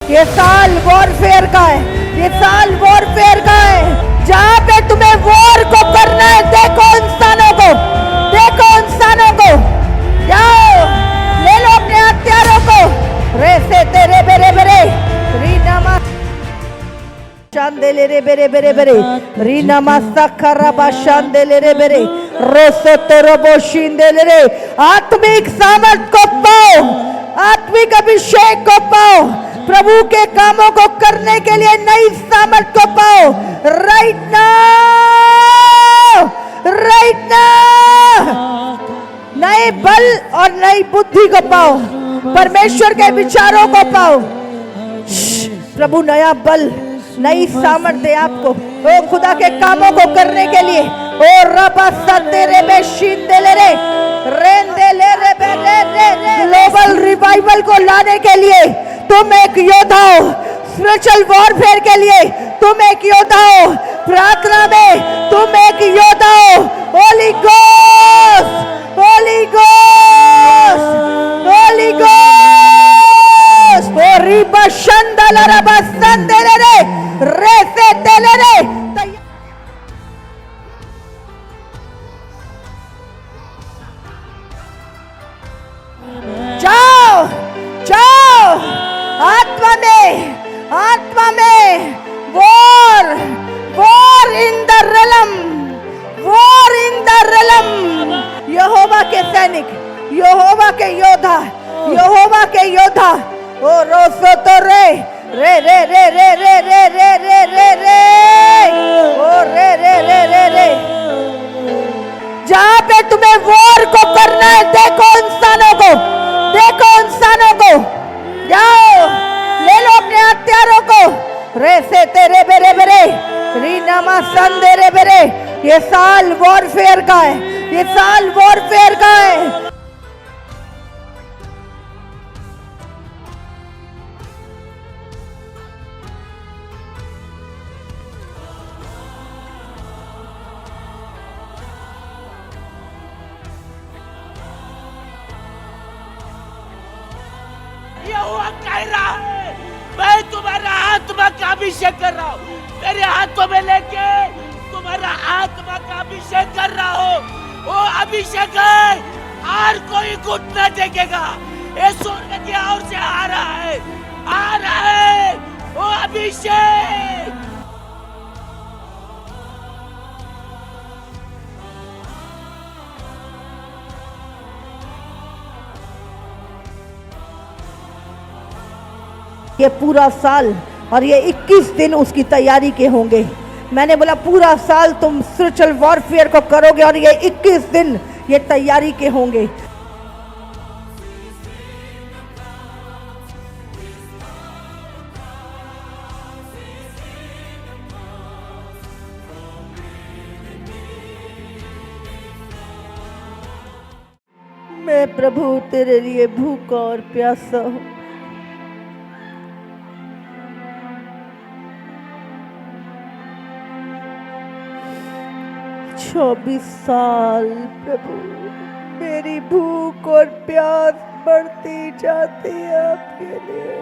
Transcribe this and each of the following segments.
ये साल वॉरफेयर का है, ये साल वॉरफेयर का है। जहां पे तुम्हें वॉर को करना है, देखो इंसानों को, देखो इंसानों को, जाओ ले लो अपने हथियारों को। रेसे तेरे बेरे बेरे रीनामा शांदेले रे बेरे बेरे बेरे रीनामा सखराबा शांदेले रे बेरे रोसो तोरबो शिंदेले रे। आत्मिक सामर्थ को पाओ, आत्मिक अभिषेक को पाओ, प्रभु के कामों को करने के लिए नई सामर्थ को पाओ। राइट नाउ, राइट नाउ नए बल और नई बुद्धि को पाओ, परमेश्वर के विचारों को पाओ। प्रभु नया बल, नई सामर्थ दे आपको ओ खुदा के कामों को करने के लिए। ओ रबा सतेरे में शिंदेले रे रेंदेले रे बेरे रे ग्लोबल रिवाइवल को लाने के लिए तुम एक योद्धा हो। स्पिरिचुअल वॉरफेयर के लिए तुम एक योद्धा हो। प्रार्थना में तुम एक योद्धा हो। Holy ghost, holy ghost, holy ghost. ओ रिबा शंदला रबा संदेले रे रेसे तेले रे। जाओ जाओ आत्मा में, आत्मा में war, war in the realm, war in the realm. यहोवा के सैनिक, यहोवा के योद्धा, यहोवा के योद्धा। ओ रोसो तो रे रे रे रे रे रे रे रे रे रे रे ओ रे रे रे रे रे। जहां पे तुम्हें वॉर को करना है, देखो इंसानों को, देखो इंसानों को, जाओ ले लो अपने हथियारों को। रेसे तेरे बेरे बेरे रीनामा संदेरे बेरे। ये साल वॉरफेयर का है, ये साल वॉरफेयर का है। कह रहा है मैं तुम्हारा आत्मा का अभिषेक कर रहा हूँ, मेरे हाथों में लेके तुम्हारा आत्मा का अभिषेक कर रहा हूँ। वो अभिषेक है और कोई घुटना टेकेगा। ये स्वर्ग की ओर से आ रहा है, आ रहा है वो अभिषेक। ये पूरा साल और ये 21 दिन उसकी तैयारी के होंगे। मैंने बोला पूरा साल तुम स्पिरिचुअल वॉरफेयर को करोगे और ये 21 दिन ये तैयारी के होंगे। मैं प्रभु तेरे लिए भूखा और प्यासा हूँ। 24 साल प्रभु मेरी भूख और प्यास बढ़ती जाती है आपके लिए।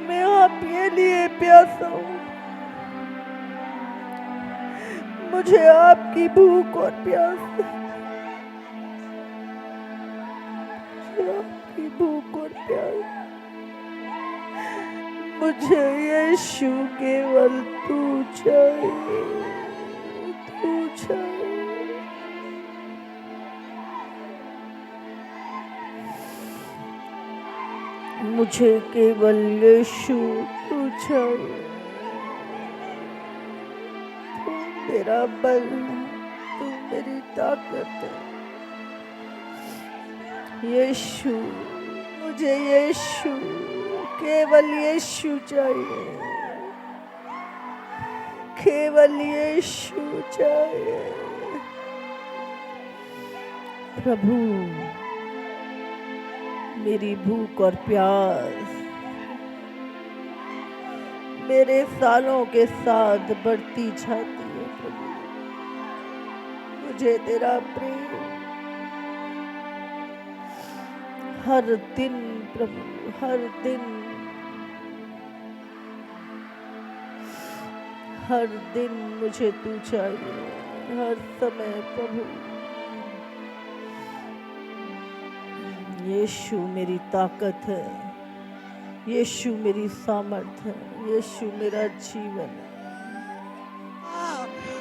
मैं आपके लिए प्यासा हूँ। मुझे आपकी भूख और प्यास है, मुझे आपकी भूख और प्यास। मुझे यीशु केवल तू चाहिए, तू चाहिए। मुझे केवल यीशु तू चाहिए। तू मेरा बल, तू मेरी ताकत है। यीशु, मुझे यीशु, केवल यीशु चाहिए, केवल यीशु चाहिए। प्रभु मेरी भूख और प्यास मेरे सालों के साथ बढ़ती जाती है। प्रभु मुझे तेरा प्रेम, हर दिन प्रभु, हर दिन, हर दिन मुझे तू चाहिए, हर समय प्रभु। यीशु मेरी ताकत है, यीशु मेरी सामर्थ है, यीशु मेरा जीवन है।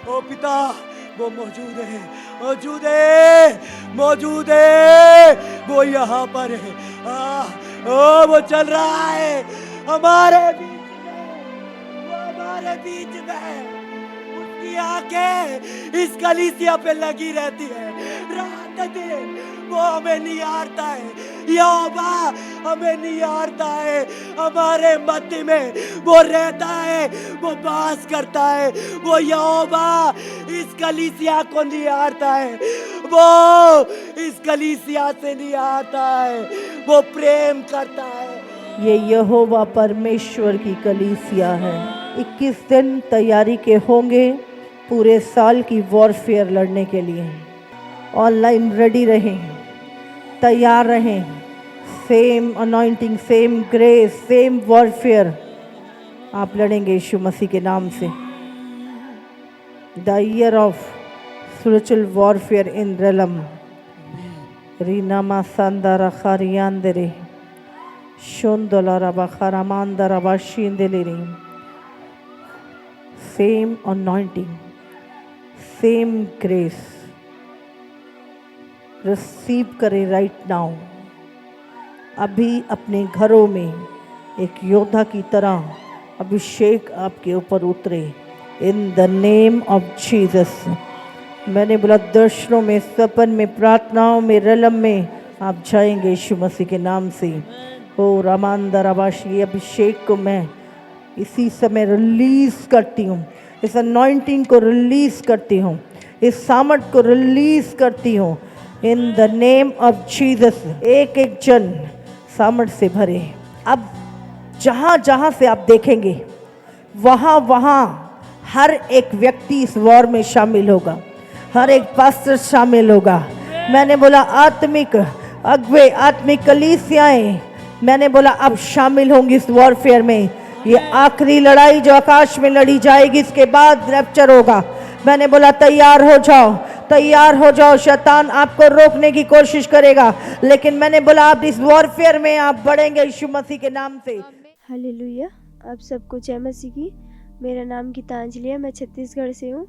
ओ पिता, वो मौजूद है, मौजूद है, मौजूद है, वो यहाँ पर है। ओ वो चल रहा है हमारे बीच में, वो हमारे बीच में। उसकी आंखें इस कलीसिया पे लगी रहती है रात दिन। वो हमें निहारता है, यहोवा हमें निहारता है, हमारे मध्य में वो रहता है, वो वास करता है। वो यहोवा इस कलीसिया को निहारता है, वो इस कलीसिया से निहारता है, वो प्रेम करता है। ये यहोवा परमेश्वर की कलीसिया है। 21 दिन तैयारी के होंगे पूरे साल की वॉरफेयर लड़ने के लिए। ऑनलाइन रेडी रहें, तैयार रहें। Same anointing, same grace, same warfare आप लड़ेंगे यीशु मसीह के नाम से। The year of spiritual warfare in realm रीनामा सांदारा खारियांदरे शोंदोलारा बखारामांदरा बाशिंदेलेरी। Same anointing, same grace receive करें राइट नाउ। अभी अपने घरों में एक योद्धा की तरह अभिषेक आपके ऊपर उतरे in the name of Jesus. मैंने बोला दर्शनों में, सपन में, प्रार्थनाओं में, रलम में आप जाएंगे यीशु मसीह के नाम से। ओ रामांदराबाश, ये अभिषेक को मैं इसी समय रिलीज करती हूँ, इस अनॉइंटिंग को रिलीज करती हूँ, इस सामर्थ को रिलीज करती हूँ in the name of Jesus. एक एक जन सामर्थ से भरे। अब जहाँ जहाँ से आप देखेंगे वहाँ वहाँ हर एक व्यक्ति इस वॉर में शामिल होगा, हर एक पास्टर शामिल होगा। मैंने बोला आत्मिक अगुवे, आत्मिक कलीसियाएं, मैंने बोला अब शामिल होंगी इस वॉरफेयर में। ये आखिरी लड़ाई जो आकाश में लड़ी जाएगी, इसके बाद रैप्चर होगा। मैंने बोला तैयार हो जाओ, तैयार हो जाओ। शैतान आपको रोकने की कोशिश करेगा, लेकिन मैंने बोला आप इस वॉरफेयर में आप बढ़ेंगे यीशु मसीह के नाम से। हालेलुया। आप सबको जय मसीह की। मेरा नाम गीतांजलि है, मैं छत्तीसगढ़ से हूँ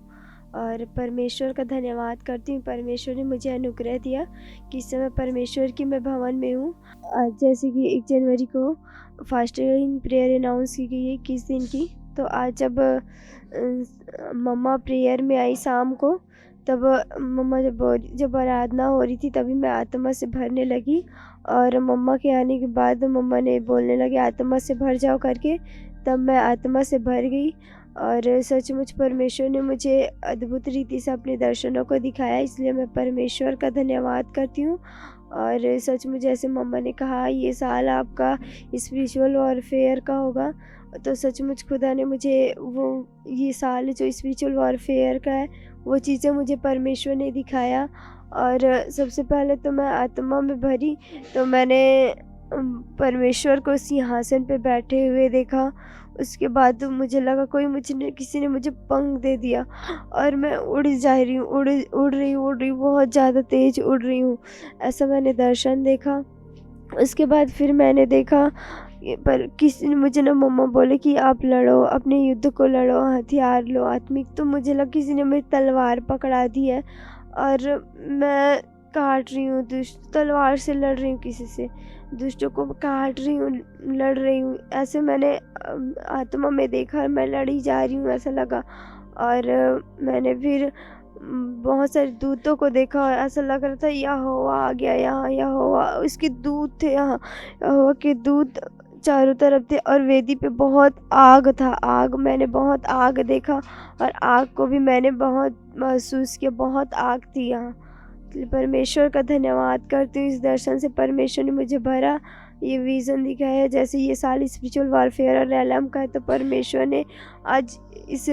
और परमेश्वर का धन्यवाद करती हूँ। परमेश्वर ने मुझे अनुग्रह दिया कि इस समय परमेश्वर की मैं भवन में हूँ। आज जैसे कि 1 जनवरी को फास्टिंग प्रेयर अनाउंस की गई है 21 दिन की, तो आज जब मम्मा प्रेयर में आई शाम को, तब मम्मा जब आराधना हो रही थी तभी मैं आत्मा से भरने लगी। और मम्मा के आने के बाद मम्मा ने बोलने लगे आत्मा से भर जाओ करके, तब मैं आत्मा से भर गई। और सचमुच परमेश्वर ने मुझे अद्भुत रीति से अपने दर्शनों को दिखाया, इसलिए मैं परमेश्वर का धन्यवाद करती हूँ। और सचमुच जैसे मम्मा ने कहा ये साल आपका स्पिरिचुअल वॉरफेयर का होगा, तो सचमुच खुदा ने मुझे वो ये साल जो स्पिरिचुअल वॉरफेयर का है वो चीज़ें मुझे परमेश्वर ने दिखाया। और सबसे पहले तो मैं आत्मा में भरी, तो मैंने परमेश्वर को सिंहासन पे बैठे हुए देखा। उसके बाद तो मुझे लगा किसी ने मुझे पंख दे दिया और मैं उड़ रही हूँ, बहुत ज़्यादा तेज़ उड़ रही हूँ, ऐसा मैंने दर्शन देखा। उसके बाद फिर मैंने देखा पर किसी ने मुझे ना मम्मा बोले कि आप लड़ो, अपने युद्ध को लड़ो, हथियार लो आत्मिक। तो मुझे लगा किसी ने मेरी तलवार पकड़ा दी है और मैं काट रही हूँ, तलवार से लड़ रही हूँ, किसी से दुष्टों को काट रही हूँ, लड़ रही हूँ। ऐसे मैंने आत्मा में देखा, मैं लड़ी जा रही हूँ ऐसा लगा। और मैंने फिर बहुत सारे दूतों को देखा, ऐसा लग रहा था यहोवा आ गया यहाँ, यहोवा उसके दूत थे, यहाँ यहोवा के दूत चारों तरफ थे। और वेदी पे बहुत आग था, आग, मैंने बहुत आग देखा और आग को भी मैंने बहुत महसूस किया, बहुत आग थी यहाँ। परमेश्वर का धन्यवाद करती हूँ, इस दर्शन से परमेश्वर ने मुझे भरा, ये विज़न दिखाया है। जैसे ये साल स्पिरिचुअल वारफेयर और रैलम का है, तो परमेश्वर ने आज इस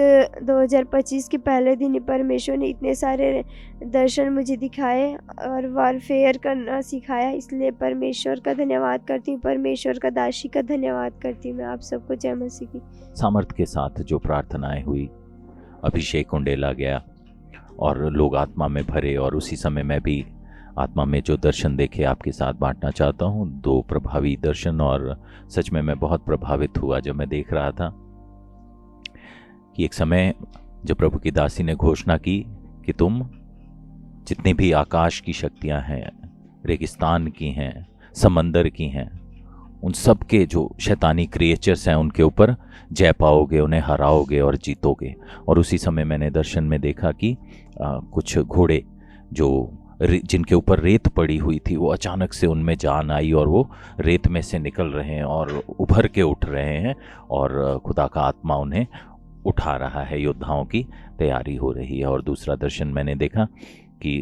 2025 के पहले दिन ही परमेश्वर ने इतने सारे दर्शन मुझे दिखाए और वारफेयर करना सिखाया। इसलिए परमेश्वर का धन्यवाद करती हूँ, परमेश्वर का दासी का धन्यवाद करती हूँ मैं आप सबको। जय मसीह की। सामर्थ के साथ जो प्रार्थनाएं हुई, अभिषेक उंडेला गया और लोग आत्मा में भरे, और उसी समय मैं भी आत्मा में जो दर्शन देखे आपके साथ बांटना चाहता हूँ। 2 प्रभावी दर्शन, और सच में मैं बहुत प्रभावित हुआ जब मैं देख रहा था कि एक समय जब प्रभु की दासी ने घोषणा की कि तुम जितनी भी आकाश की शक्तियाँ हैं, रेगिस्तान की हैं, समंदर की हैं, उन सब के जो शैतानी क्रिएचर्स हैं उनके ऊपर जय पाओगे, उन्हें हराओगे और जीतोगे। और उसी समय मैंने दर्शन में देखा कि कुछ घोड़े जो जिनके ऊपर रेत पड़ी हुई थी, वो अचानक से उनमें जान आई और वो रेत में से निकल रहे हैं और उभर के उठ रहे हैं, और खुदा का आत्मा उन्हें उठा रहा है। योद्धाओं की तैयारी हो रही है। और दूसरा दर्शन मैंने देखा कि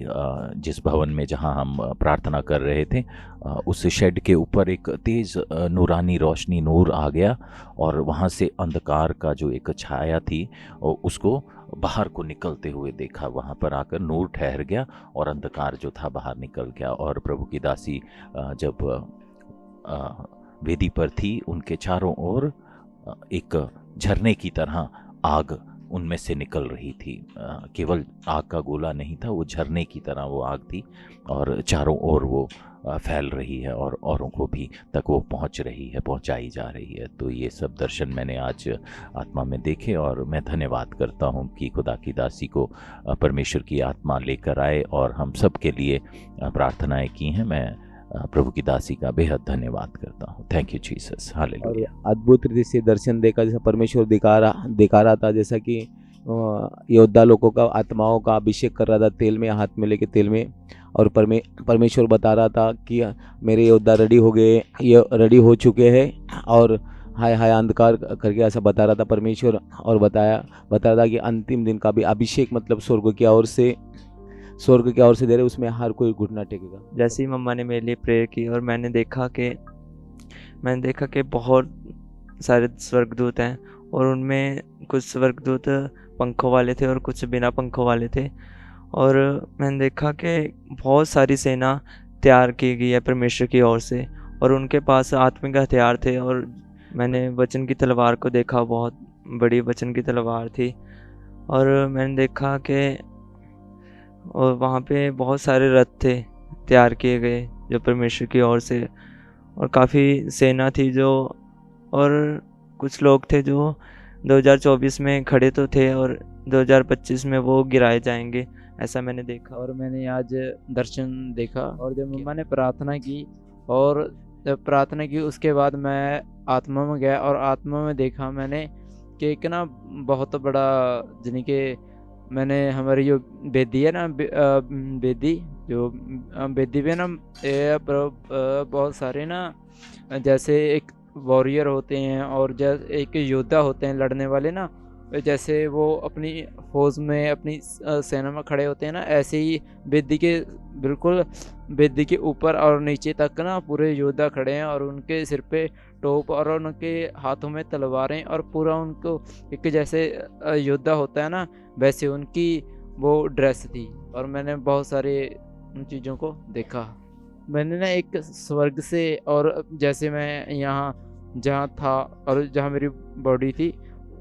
जिस भवन में जहां हम प्रार्थना कर रहे थे, उस शेड के ऊपर एक तेज़ नूरानी रोशनी, नूर आ गया, और वहां से अंधकार का जो एक छाया थी उसको बाहर को निकलते हुए देखा। वहां पर आकर नूर ठहर गया और अंधकार जो था बाहर निकल गया। और प्रभु की दासी जब वेदी पर थी, उनके चारों ओर एक झरने की तरह आग उनमें से निकल रही थी। केवल आग का गोला नहीं था, वो झरने की तरह वो आग थी, और चारों ओर वो फैल रही है और औरों को भी तक वो पहुंच रही है, पहुंचाई जा रही है। तो ये सब दर्शन मैंने आज आत्मा में देखे, और मैं धन्यवाद करता हूं कि खुदा की दासी को परमेश्वर की आत्मा लेकर आए और हम सब के लिए प्रार्थनाएं की हैं। मैं प्रभु की दासी का बेहद धन्यवाद करता हूँ। Thank you Jesus, hallelujah. अद्भुत रीति से दर्शन देखा, जैसा परमेश्वर दिखा रहा था, जैसा कि योद्धा लोगों का आत्माओं का अभिषेक कर रहा था तेल में, हाथ में लेके तेल में, और परमेश्वर बता रहा था कि मेरे योद्धा रेडी हो गए, ये रेडी हो चुके हैं, और हाय हाय अंधकार करके ऐसा बता रहा था परमेश्वर। और बता रहा था कि अंतिम दिन का भी अभिषेक, मतलब स्वर्ग की ओर से दे रहे, उसमें हर कोई घुटना टेकेगा। जैसे ही मम्मा ने मेरे लिए प्रेयर की, और मैंने देखा कि बहुत सारे स्वर्गदूत हैं, और उनमें कुछ स्वर्गदूत पंखों वाले थे और कुछ बिना पंखों वाले थे। और मैंने देखा कि बहुत सारी सेना तैयार की गई है परमेश्वर की ओर से, और उनके पास आत्मिक हथियार थे। और मैंने वचन की तलवार को देखा, बहुत बड़ी वचन की तलवार थी। और मैंने देखा कि और वहाँ पे बहुत सारे रथ थे तैयार किए गए जो परमेश्वर की ओर से, और काफ़ी सेना थी जो, और कुछ लोग थे जो 2024 में खड़े तो थे और 2025 में वो गिराए जाएंगे, ऐसा मैंने देखा। और मैंने आज दर्शन देखा, और जब मम्मा ने प्रार्थना की, और जब प्रार्थना की उसके बाद मैं आत्मा में गया, और आत्मा में देखा मैंने कि एक ना बहुत बड़ा, यानी कि मैंने हमारी जो बेदी है ना, बेदी जो बेदी पे ना बहुत सारे ना, जैसे एक वॉरियर होते हैं और जैसे एक योद्धा होते हैं लड़ने वाले ना, जैसे वो अपनी फौज में, अपनी सेना में खड़े होते हैं ना, ऐसे ही बेदी के बिल्कुल बेदी के ऊपर और नीचे तक ना पूरे योद्धा खड़े हैं, और उनके सिर पे टोप और उनके हाथों में तलवारें, और पूरा उनको एक जैसे योद्धा होता है ना वैसे उनकी वो ड्रेस थी। और मैंने बहुत सारे उन चीज़ों को देखा। मैंने ना एक स्वर्ग से, और जैसे मैं यहाँ जहाँ था और जहाँ मेरी बॉडी थी,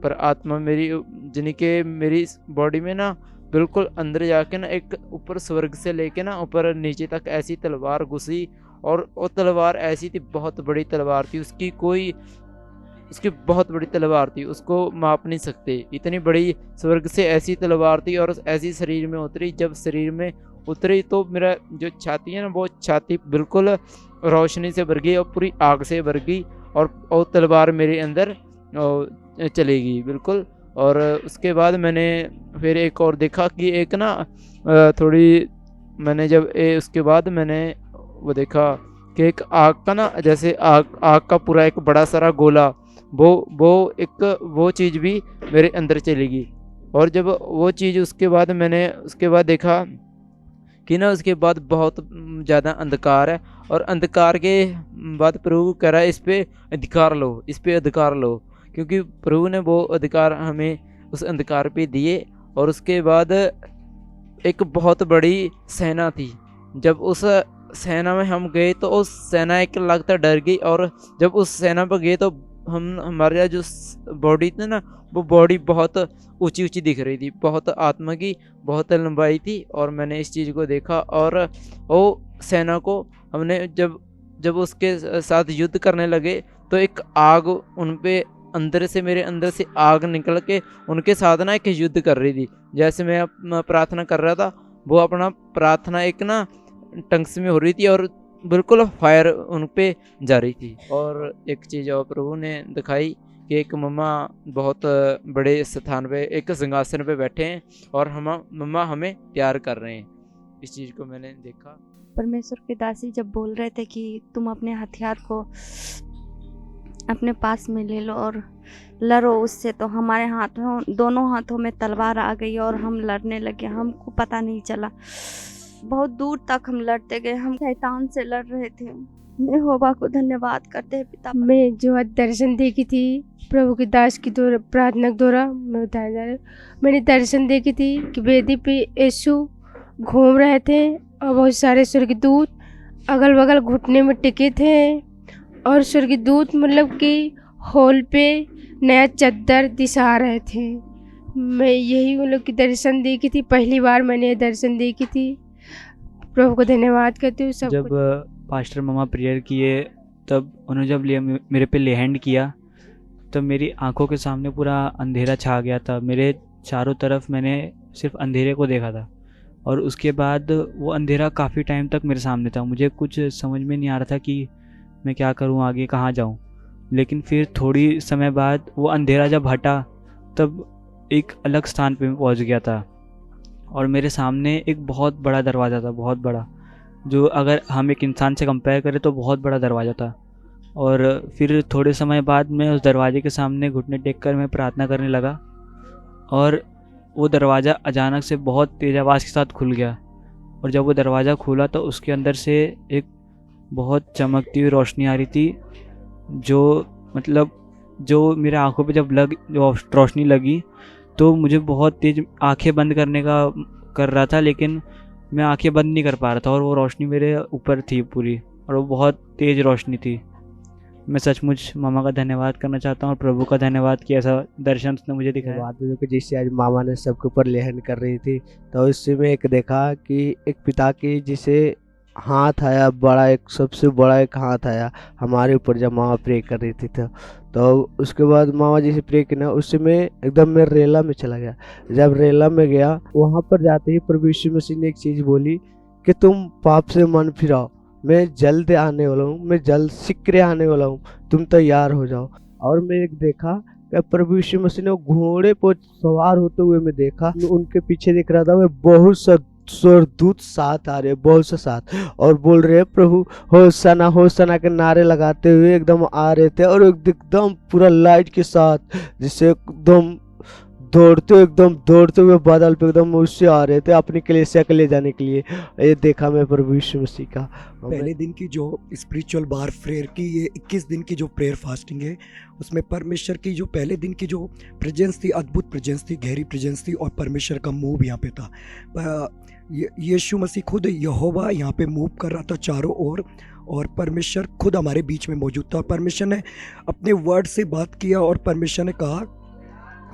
पर आत्मा मेरी यानी कि मेरी बॉडी में ना बिल्कुल अंदर जाके ना एक ऊपर स्वर्ग से लेके ना ऊपर नीचे तक ऐसी तलवार घुसी, और वो तलवार ऐसी थी, बहुत बड़ी तलवार थी, उसकी बहुत बड़ी तलवार थी, उसको माप नहीं सकते, इतनी बड़ी स्वर्ग से ऐसी तलवार थी। और ऐसी शरीर में उतरी, जब शरीर में उतरी तो मेरा जो छाती है ना, वो छाती बिल्कुल रोशनी से भर गई और पूरी आग से भर गई, और तलवार मेरे अंदर चली गई बिल्कुल। और उसके बाद मैंने फिर एक और देखा कि एक ना थोड़ी, मैंने जब उसके बाद मैंने वो देखा कि एक आग का ना, जैसे आग का पूरा एक बड़ा सारा गोला, वो चीज़ भी मेरे अंदर चली गई। और जब वो चीज़ उसके बाद देखा कि ना उसके बाद बहुत ज़्यादा अंधकार है, और अंधकार के बाद प्रभु कह रहा है इस पे अधिकार लो, इस पे अधिकार लो, क्योंकि प्रभु ने वो अधिकार हमें उस अंधकार पे दिए। और उसके बाद एक बहुत बड़ी सेना थी, जब उस सेना में हम गए तो उस सेना एक लगता डर गई, और जब उस सेना पर गए तो हमारे जो बॉडी थी ना, वो बॉडी बहुत ऊंची ऊंची दिख रही थी, बहुत आत्मा की बहुत लंबाई थी। और मैंने इस चीज़ को देखा, और वो सेना को हमने जब उसके साथ युद्ध करने लगे तो एक आग उन पे अंदर से, मेरे अंदर से आग निकल के उनके साथ ना एक युद्ध कर रही थी। जैसे मैं प्रार्थना कर रहा था, वो अपना प्रार्थना एक ना टंग्स में हो रही थी, और बिल्कुल फायर उन पे जा रही थी। और एक चीज़ और प्रभु ने दिखाई कि एक मम्मा बहुत बड़े स्थान पे, एक सिंहासन पे बैठे हैं, और मम्मा हमें प्यार कर रहे हैं। इस चीज़ को मैंने देखा। परमेश्वर के दासी जब बोल रहे थे कि तुम अपने हथियार को अपने पास में ले लो और लड़ो उससे, तो हमारे हाथों, दोनों हाथों में तलवार आ गई और हम लड़ने लगे। हमको पता नहीं चला, बहुत दूर तक हम लड़ते गए। हम शैतान से लड़ रहे थे। यहोवा को धन्यवाद करते हैं पिता। मैं जो आज दर्शन देखी थी प्रभु के दास की द्वारा, प्रार्थना के द्वारा मैं बताया जा रहा है, मैंने दर्शन देखी थी कि वेदी पे यीशु घूम रहे थे और बहुत सारे स्वर्गदूत अगल बगल घुटने में टिके थे, और स्वर्गदूत मतलब कि हॉल पे नया चद्दर दिशा रहे थे। मैं यही मतलब कि दर्शन देखी थी, पहली बार मैंने दर्शन देखी थी। प्रभु को धन्यवाद करती हूँ। सब जब पास्टर मम्मा प्रेयर किए, तब उन्होंने जब मेरे पे ले हैंड किया, तब मेरी आंखों के सामने पूरा अंधेरा छा गया था। मेरे चारों तरफ मैंने सिर्फ अंधेरे को देखा था, और उसके बाद वो अंधेरा काफ़ी टाइम तक मेरे सामने था। मुझे कुछ समझ में नहीं आ रहा था कि मैं क्या करूं, आगे कहाँ जाऊं। लेकिन फिर थोड़ी समय बाद वो अंधेरा जब हटा, तब एक अलग स्थान पे पहुंच गया था, और मेरे सामने एक बहुत बड़ा दरवाज़ा था, बहुत बड़ा, जो अगर हम एक इंसान से कंपेयर करें तो बहुत बड़ा दरवाज़ा था। और फिर थोड़े समय बाद मैं उस दरवाजे के सामने घुटने टेक कर मैं प्रार्थना करने लगा, और वो दरवाज़ा अचानक से बहुत तेज़ आवाज़ के साथ खुल गया। और जब वो दरवाज़ा खुला तो उसके अंदर से एक बहुत चमकती हुई रोशनी आ रही थी, जो मेरे आंखों पे जब रोशनी लगी तो मुझे बहुत तेज़ आंखें बंद करने का कर रहा था, लेकिन मैं आंखें बंद नहीं कर पा रहा था, और वो रोशनी मेरे ऊपर थी पूरी, और वो बहुत तेज़ रोशनी थी। मैं सचमुच मामा का धन्यवाद करना चाहता हूँ, और प्रभु का धन्यवाद कि ऐसा दर्शन उसने मुझे दिखाया। बात है कि जिससे आज मामा ने सबके ऊपर लेहन कर रही थी, तो इससे में एक देखा कि एक पिता की जिसे हाथ आया बड़ा, एक सबसे बड़ा एक हाथ आया हमारे ऊपर जब मामा प्रे कर रही थी। तो उसके बाद मामा जी से प्रे किया, उससे मैं एकदम मैं रेला में चला गया। जब रेला में गया, वहाँ पर जाते ही प्रभु यीशु मसीह ने एक चीज़ बोली कि तुम पाप से मन फिराओ, मैं जल्द आने वाला हूँ, मैं जल्द शीघ्र आने वाला हूँ, तुम तैयार हो जाओ। और मैं एक देखा कि प्रभु यीशु मसीह ने घोड़े पर सवार होते हुए मैं देखा, उनके पीछे देख रहा था मैं, बहुत सा स्वर्गदूत साथ आ रहे, बहुत से साथ, और बोल रहे प्रभु होसना के नारे लगाते हुए एकदम आ रहे थे, और एकदम पूरा लाइट के साथ, जिससे एकदम दौड़ते हुए बादल पे एकदम उससे आ रहे थे अपनी कलीसिया के ले जाने के लिए। ये देखा मैं प्रभु यीशु मसीह का। पहले दिन की जो स्पिरिचुअल बार प्रेयर की, ये 21 दिन की जो प्रेयर फास्टिंग है, उसमें परमेश्वर की जो पहले दिन की जो प्रेजेंस थी, अद्भुत प्रेजेंस थी, गहरी प्रेजेंस थी, और परमेश्वर का मूव यहाँ पे था। यीशु मसीह खुद यहोवा यहाँ पे मूव कर रहा था चारों ओर, और परमेश्वर खुद हमारे बीच में मौजूद था। और परमेश्वर ने अपने वर्ड से बात किया, और परमेश्वर ने कहा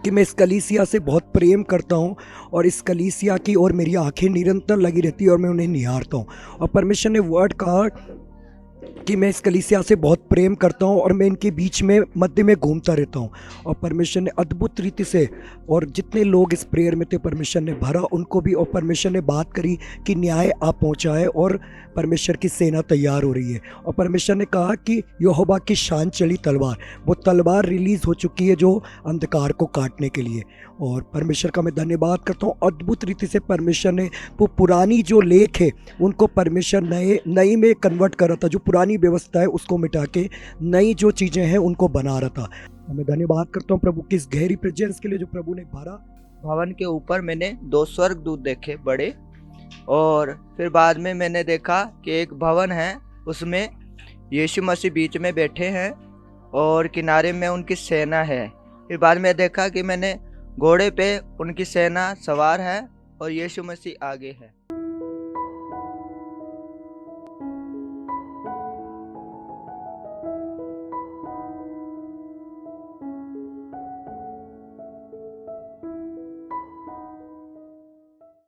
कि मैं इस कलीसिया से बहुत प्रेम करता हूँ, और इस कलीसिया की और मेरी आंखें निरंतर लगी रहती है, और मैं उन्हें निहारता हूँ। और परमेश्वर ने वर्ड कहा कि मैं इस कलीसिया से बहुत प्रेम करता हूँ, और मैं इनके बीच में मध्य में घूमता रहता हूँ। और परमेश्वर ने अद्भुत रीति से, और जितने लोग इस प्रेयर में थे परमेश्वर ने भरा उनको भी, और परमेश्वर ने बात करी कि न्याय आ पहुँचा है, और परमेश्वर की सेना तैयार हो रही है। और परमेश्वर ने कहा कि यहोवा की शान चली तलवार, वो तलवार रिलीज़ हो चुकी है जो अंधकार को काटने के लिए। और परमेश्वर का मैं धन्यवाद करता हूँ, अद्भुत रीति से परमेश्वर ने वो पुरानी जो लेख है उनको परमेश्वर नई में कन्वर्ट कर रहा था, जो पुरानी व्यवस्था है उसको मिटा के नई जो चीज़ें हैं उनको बना रहा था। मैं धन्यवाद करता हूँ प्रभु की इस गहरी प्रेजेंस के लिए जो प्रभु ने भरा। भवन के ऊपर मैंने 2 स्वर्गदूत देखे बड़े, और फिर बाद में मैंने देखा कि एक भवन है, उसमें यीशु मसीह बीच में बैठे हैं और किनारे में उनकी सेना है। फिर बाद में देखा कि मैंने घोड़े पे उनकी सेना सवार है और यीशु मसीह आगे है।